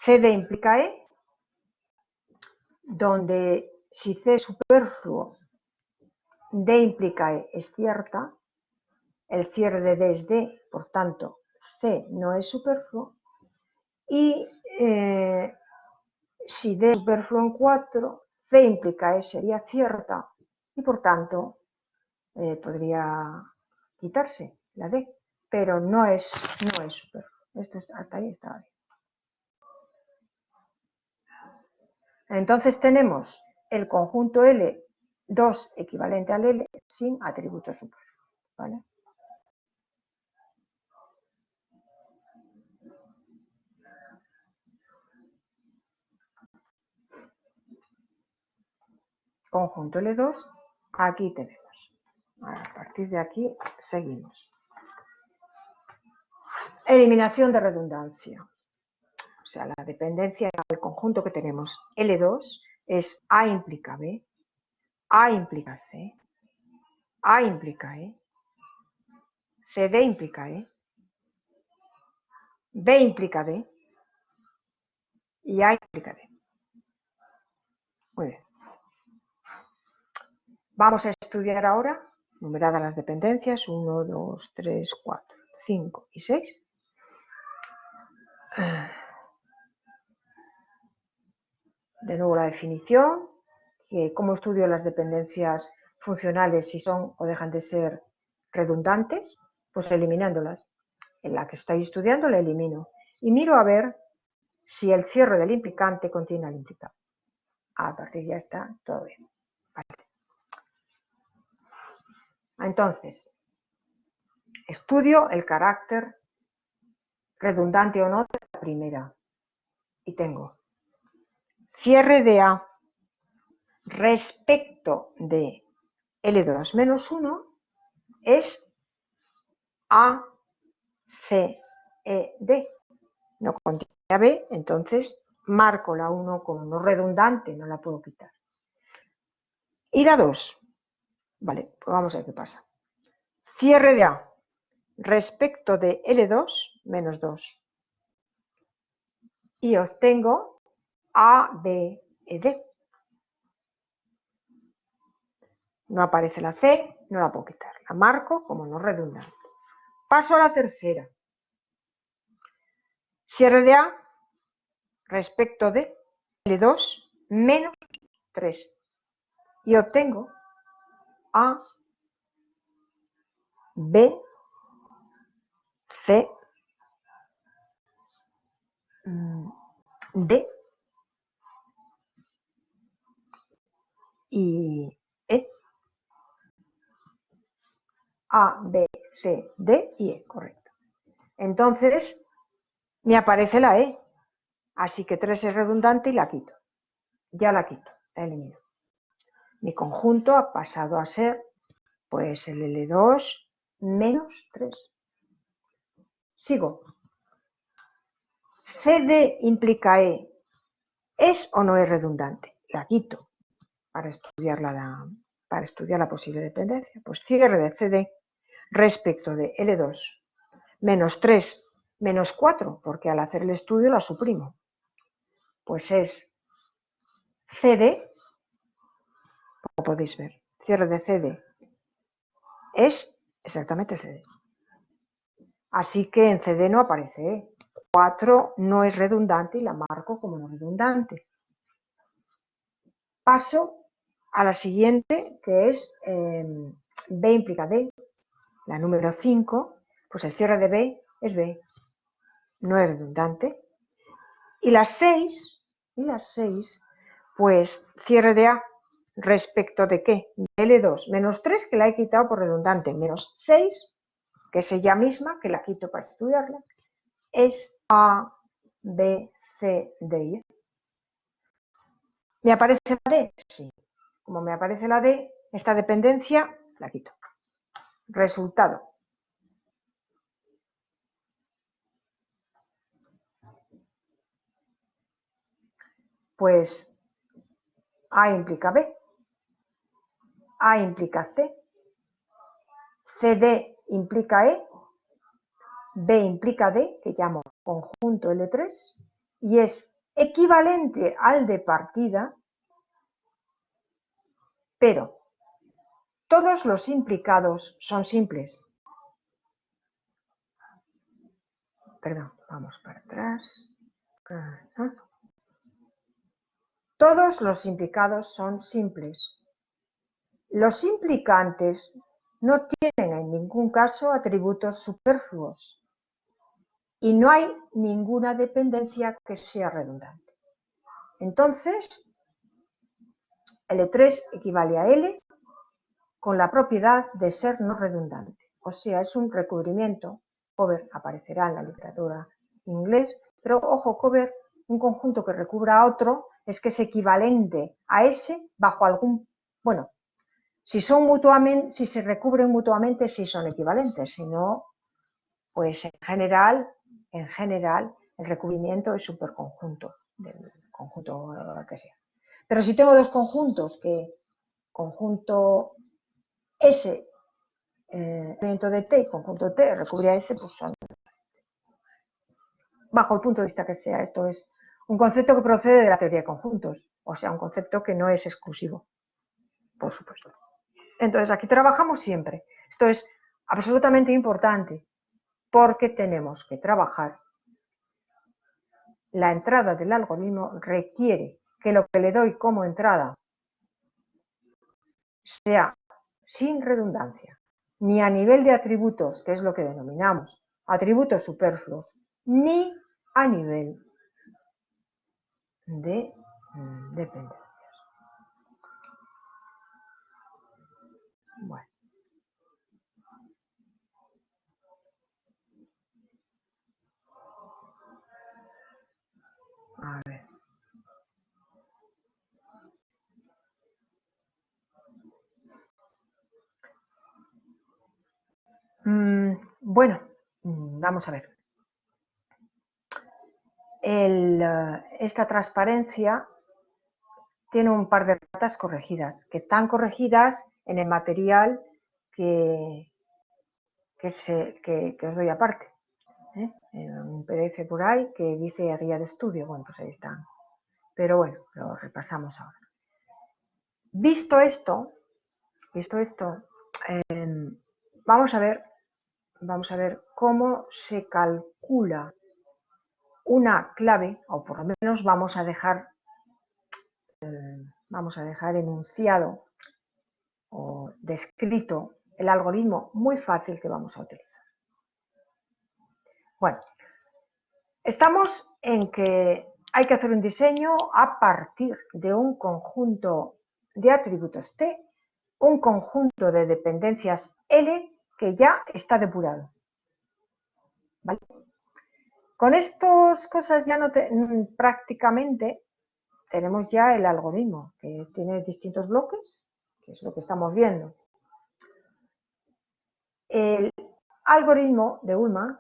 CD implica E, donde si C es superfluo, D implica E es cierta, el cierre de D es D, por tanto, C no es superfluo, y si D es superfluo en 4, C implica E sería cierta, y por tanto, podría quitarse la D, pero no es superfluo. Hasta ahí está bien. Entonces tenemos el conjunto L2 equivalente al L sin atributos superfluos, ¿vale? Conjunto L2, aquí tenemos. A partir de aquí seguimos. Eliminación de redundancia. O sea, la dependencia del conjunto que tenemos L2 es A implica B, A implica C, A implica E, CD implica E, B implica D y A implica D. Muy bien. Vamos a estudiar ahora, numeradas las dependencias, 1, 2, 3, 4, 5 y 6. De nuevo la definición, que cómo estudio las dependencias funcionales si son o dejan de ser redundantes, pues eliminándolas. En la que estoy estudiando la elimino y miro a ver si el cierre del implicante contiene al implicado. A partir de ya está todo bien. Vale. Entonces, estudio el carácter redundante o no de la primera y tengo cierre de A respecto de L2 menos 1 es A, C, E, D. No contiene a B, entonces marco la 1 como no redundante, no la puedo quitar. Y la 2. Vale, pues vamos a ver qué pasa. Cierre de A respecto de L2 menos 2. Y obtengo A, B, E, D. No aparece la C, no la puedo quitar. La marco como no redundante. Paso a la tercera. Cierre de A respecto de L2 menos 3. Y obtengo A, B, C, D y E. A, B, C, D y E, correcto. Entonces, me aparece la E. Así que 3 es redundante y la quito. Ya la quito, la elimino. Mi conjunto ha pasado a ser, pues, el L2 menos 3. Sigo. CD implica E. ¿Es o no es redundante? La quito para estudiar la posible dependencia. Pues cierre de CD respecto de L2 menos 3 menos 4, porque al hacer el estudio la suprimo. Pues es CD, como podéis ver, cierre de CD es exactamente CD. Así que en CD no aparece E. 4 no es redundante y la marco como no redundante. Paso a la siguiente, que es B implica D. La número 5, pues el cierre de B es B. No es redundante. Y las 6, pues cierre de A respecto de ¿qué? De L2 menos 3, que la he quitado por redundante, menos 6, que es ella misma, que la quito para estudiarla, es A, B, C, D y E. ¿Me aparece la D? Sí. Como me aparece la D, esta dependencia la quito. Resultado. Pues A implica B, A implica C, CD implica E, B implica D, que llamo conjunto L3, y es equivalente al de partida, pero todos los implicados son simples. Perdón, vamos para atrás. Todos los implicados son simples. Los implicantes no tienen en ningún caso atributos superfluos y no hay ninguna dependencia que sea redundante. Entonces, L3 equivale a L con la propiedad de ser no redundante. O sea, es un recubrimiento. Cover aparecerá en la literatura inglés, pero ojo, cover, un conjunto que recubra a otro, es que es equivalente a ese bajo algún, bueno, si se recubren mutuamente, sí son equivalentes, si no, pues en general en general, el recubrimiento es superconjunto del conjunto que sea. Pero si tengo dos conjuntos, que conjunto S, recubrimiento de T y conjunto T recubre a S, pues son, bajo el punto de vista que sea, esto es un concepto que procede de la teoría de conjuntos, o sea, un concepto que no es exclusivo, por supuesto. Entonces, aquí trabajamos siempre. Esto es absolutamente importante porque tenemos que trabajar. La entrada del algoritmo requiere que lo que le doy como entrada sea sin redundancia, ni a nivel de atributos, que es lo que denominamos atributos superfluos, ni a nivel de dependencias. Bueno. A ver. Bueno, vamos a ver. Esta transparencia tiene un par de ratas corregidas, que están corregidas en el material que os doy aparte. Un PDF por ahí que dice guía de estudio. Bueno, pues ahí están. Pero bueno, lo repasamos ahora. Visto esto, vamos a ver cómo se calcula una clave, o por lo menos vamos a dejar enunciado o descrito el algoritmo muy fácil que vamos a utilizar. Bueno, estamos en que hay que hacer un diseño a partir de un conjunto de atributos T, un conjunto de dependencias L que ya está depurado. ¿Vale? Con estas cosas ya prácticamente tenemos ya el algoritmo, que tiene distintos bloques, que es lo que estamos viendo. El algoritmo de Ullmann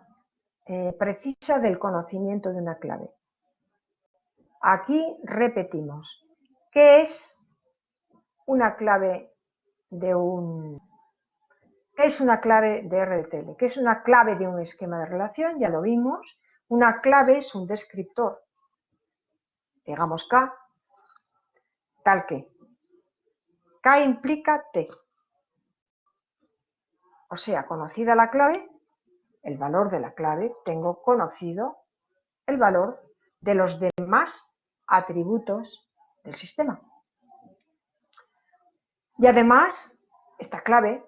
precisa del conocimiento de una clave. Aquí repetimos, ¿qué es una clave de ¿qué es una clave de RTL? ¿Qué es una clave de un esquema de relación? Ya lo vimos. Una clave es un descriptor, digamos K, tal que K implica T. O sea, conocida la clave, el valor de la clave, tengo conocido el valor de los demás atributos del sistema. Y además, esta clave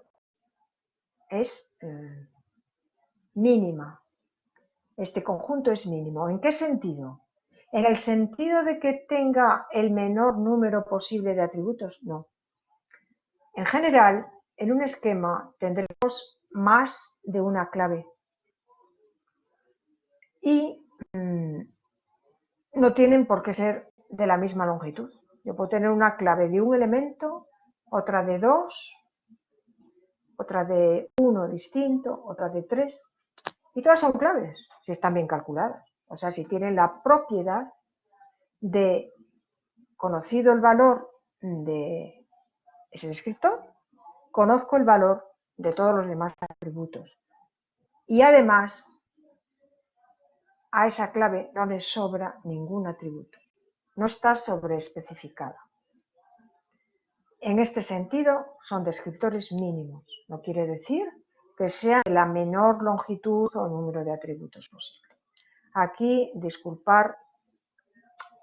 es mínima. Este conjunto es mínimo. ¿En qué sentido? ¿En el sentido de que tenga el menor número posible de atributos? No. En general, en un esquema tendremos más de una clave. Y no tienen por qué ser de la misma longitud. Yo puedo tener una clave de un elemento, otra de 2, otra de 1 distinto, otra de 3, y todas son claves, si están bien calculadas. O sea, si tienen la propiedad de, conocido el valor de ese descriptor, conozco el valor de todos los demás atributos. Y además, a esa clave no le sobra ningún atributo. No está sobreespecificada. En este sentido, son descriptores mínimos. No quiere decir que sean de la menor longitud o número de atributos posible. Aquí, disculpar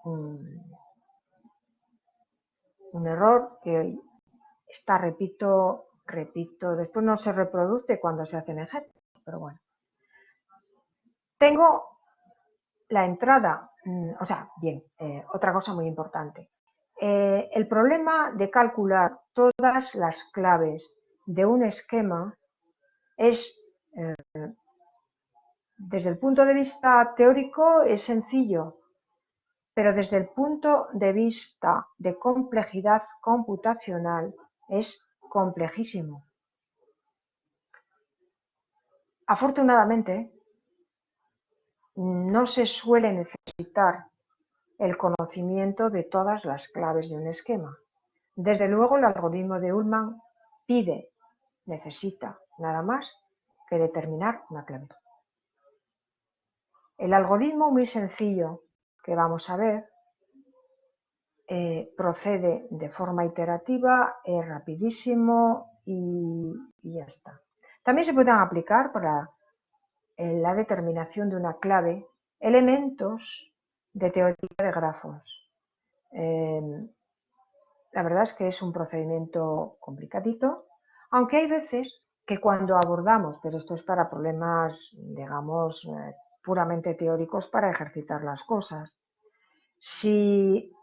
un error que está, repito, después no se reproduce cuando se hacen ejemplos, pero bueno. Tengo la entrada, o sea, bien, otra cosa muy importante. El problema de calcular todas las claves de un esquema es, desde el punto de vista teórico, es sencillo, pero desde el punto de vista de complejidad computacional es complejísimo. Afortunadamente, no se suele necesitar el conocimiento de todas las claves de un esquema. Desde luego, el algoritmo de Ullman necesita nada más que determinar una clave. El algoritmo muy sencillo que vamos a ver procede de forma iterativa, es rapidísimo y ya está. También se pueden aplicar para la determinación de una clave elementos de teoría de grafos. La verdad es que es un procedimiento complicadito, aunque hay veces que cuando abordamos, pero esto es para problemas, digamos, puramente teóricos para ejercitar las cosas, si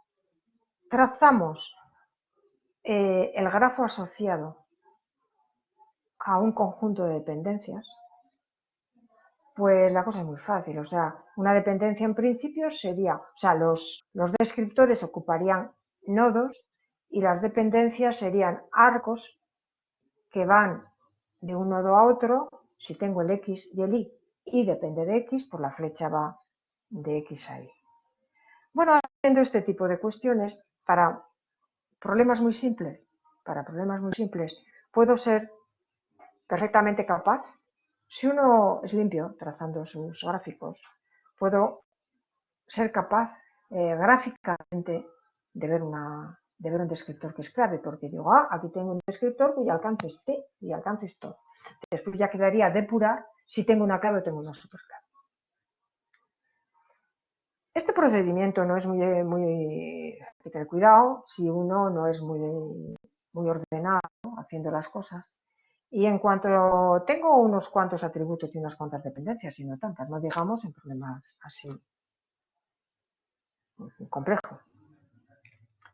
trazamos el grafo asociado a un conjunto de dependencias, pues la cosa es muy fácil. O sea, una dependencia en principio sería, o sea, los descriptores ocuparían nodos y las dependencias serían arcos que van de un nodo a otro. Si tengo el X y el Y depende de X, pues la flecha va de X a Y. Bueno, haciendo este tipo de cuestiones, para problemas muy simples, puedo ser perfectamente capaz, si uno es limpio trazando sus gráficos, puedo ser capaz gráficamente de ver un descriptor que es clave, porque digo, aquí tengo un descriptor cuyo alcance es T y alcance es todo. Después ya quedaría depurar si tengo una clave o tengo una superclave. Este procedimiento no es hay que tener cuidado si uno no es muy ordenado haciendo las cosas. Y en cuanto tengo unos cuantos atributos y unas cuantas dependencias, y no tantas, no digamos en problemas así complejos.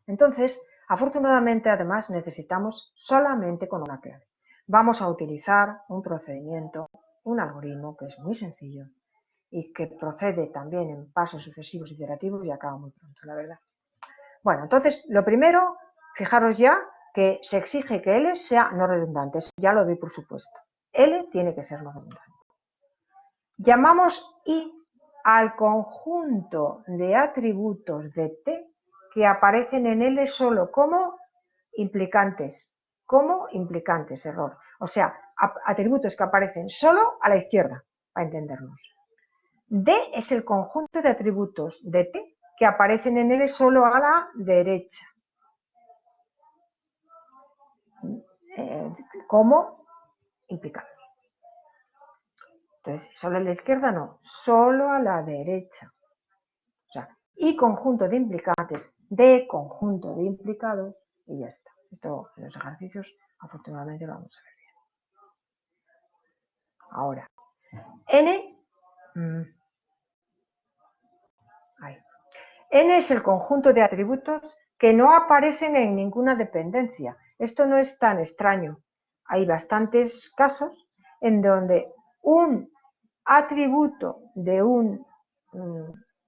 Entonces, afortunadamente, además, necesitamos solamente con una clave. Vamos a utilizar un procedimiento, un algoritmo que es muy sencillo y que procede también en pasos sucesivos iterativos y acaba muy pronto, la verdad. Bueno, entonces, lo primero, fijaros ya que se exige que L sea no redundante, ya lo doy por supuesto. L tiene que ser no redundante. Llamamos I al conjunto de atributos de T que aparecen en L solo como implicantes, error. O sea, atributos que aparecen solo a la izquierda, para entendernos. D es el conjunto de atributos de T que aparecen en L solo a la derecha. Como implicados. Entonces, solo a la izquierda no, solo a la derecha. O sea, y conjunto de implicantes de conjunto de implicados y ya está. Esto en los ejercicios afortunadamente lo vamos a ver bien. Ahora, N es el conjunto de atributos que no aparecen en ninguna dependencia. Esto no es tan extraño. Hay bastantes casos en donde un atributo de un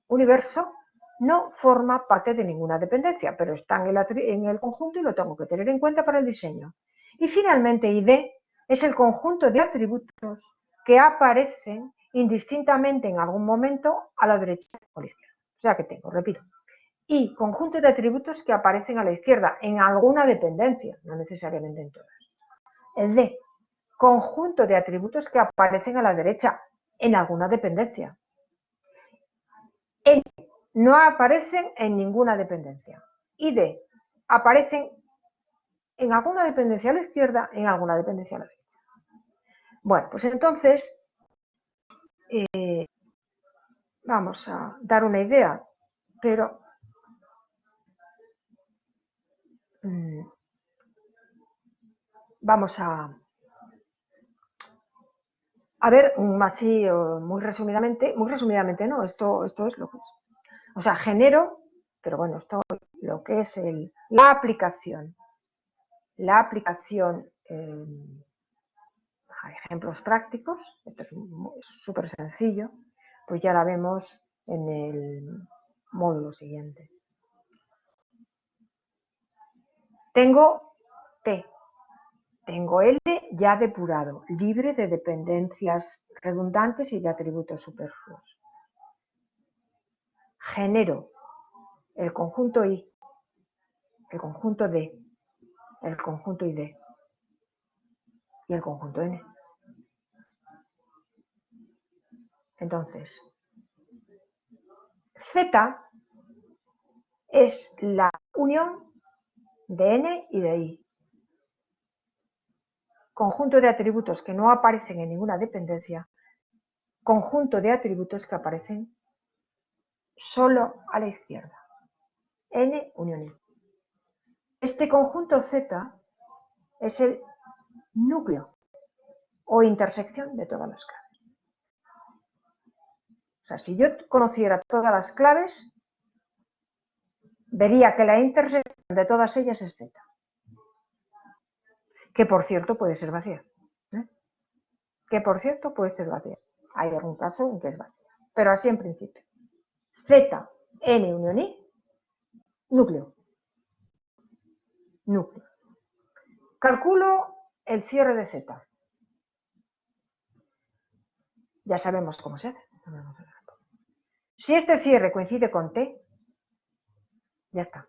universo no forma parte de ninguna dependencia, pero está en el conjunto y lo tengo que tener en cuenta para el diseño. Y finalmente, ID es el conjunto de atributos que aparecen indistintamente en algún momento a la derecha o a la izquierda. O sea que tengo, repito, y conjunto de atributos que aparecen a la izquierda en alguna dependencia, no necesariamente en todas. El D, conjunto de atributos que aparecen a la derecha en alguna dependencia. N, no aparecen en ninguna dependencia. Y D, aparecen en alguna dependencia a la izquierda, en alguna dependencia a la derecha. Bueno, pues entonces vamos a dar una idea, pero vamos a ver, así muy resumidamente no, esto es lo que es. O sea, genero, pero bueno, esto lo que es la aplicación. La aplicación, ejemplos prácticos, esto es súper sencillo, pues ya la vemos en el módulo siguiente. Tengo T, tengo L ya depurado, libre de dependencias redundantes y de atributos superfluos. genero el conjunto I, el conjunto D, el conjunto ID y el conjunto N. Entonces, Z es la unión de N y de I. Conjunto de atributos que no aparecen en ninguna dependencia, conjunto de atributos que aparecen solo a la izquierda. N unión I. Este conjunto Z es el núcleo o intersección de todas las claves. O sea, si yo conociera todas las claves, vería que la intersección de todas ellas es Z. Que por cierto puede ser vacía. Que por cierto puede ser vacía. Hay algún caso en que es vacía. Pero así en principio. Z, N unión I, núcleo. Núcleo. Calculo el cierre de Z. Ya sabemos cómo se hace. Si este cierre coincide con T, ya está.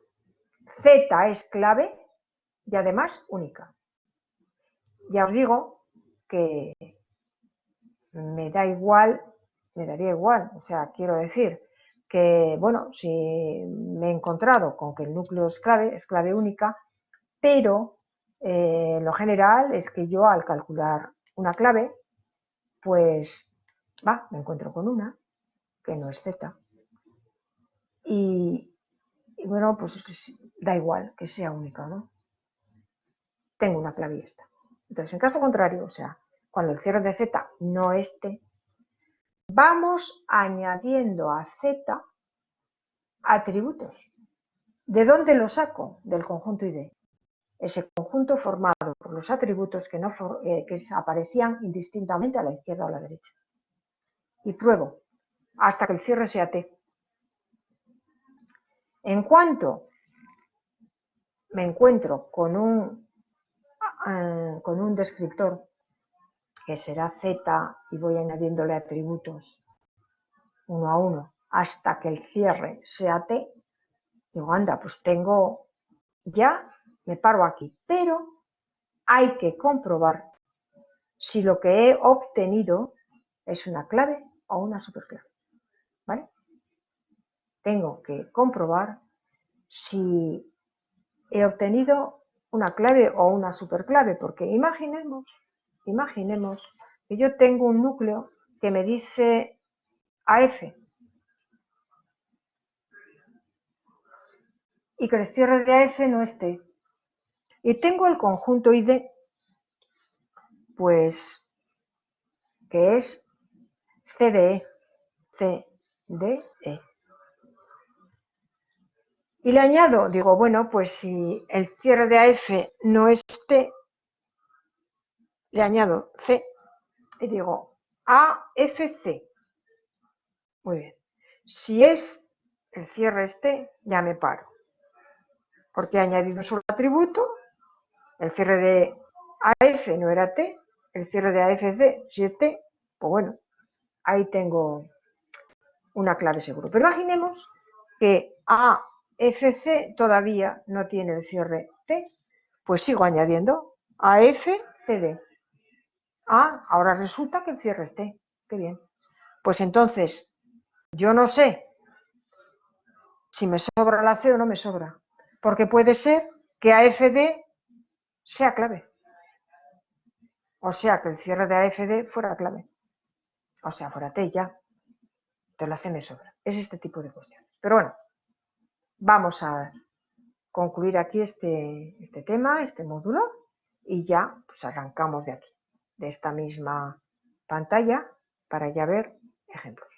Z es clave y además única. Ya os digo que me daría igual. O sea, quiero decir que, bueno, si me he encontrado con que el núcleo es clave única, pero lo general es que yo al calcular una clave, pues me encuentro con una que no es Z. Y bueno, pues da igual que sea única, ¿no? Tengo una clave y ya está. Entonces, en caso contrario, o sea, cuando el cierre de Z no es T, vamos añadiendo a Z atributos. ¿De dónde lo saco? Del conjunto ID. Ese conjunto formado por los atributos que aparecían indistintamente a la izquierda o a la derecha. Y pruebo hasta que el cierre sea T. En cuanto me encuentro con un descriptor que será Z y voy añadiéndole atributos uno a uno hasta que el cierre sea T, digo, anda, pues me paro aquí. Pero hay que comprobar si lo que he obtenido es una clave o una superclave. ¿Vale? Tengo que comprobar si he obtenido una clave o una superclave, porque imaginemos que yo tengo un núcleo que me dice AF y que el cierre de AF no esté. Y tengo el conjunto ID, pues, que es CDE. Y le añado, digo, bueno, pues si el cierre de AF no es T, le añado C y digo AFC. Muy bien. Si es el cierre es T, ya me paro. Porque he añadido solo atributo, el cierre de AF no era T, el cierre de AFC si es T, pues bueno, ahí tengo una clave seguro. Pero imaginemos que AFC todavía no tiene el cierre T, pues sigo añadiendo AFCD. Ahora resulta que el cierre es T. Qué bien. Pues entonces, yo no sé si me sobra la C o no me sobra, porque puede ser que AFD sea clave. O sea, que el cierre de AFD fuera clave. O sea, fuera T ya. Entonces la C me sobra. Es este tipo de cuestiones. Pero bueno, vamos a concluir aquí este tema, este módulo, y ya pues arrancamos de aquí, de esta misma pantalla, para ya ver ejemplos.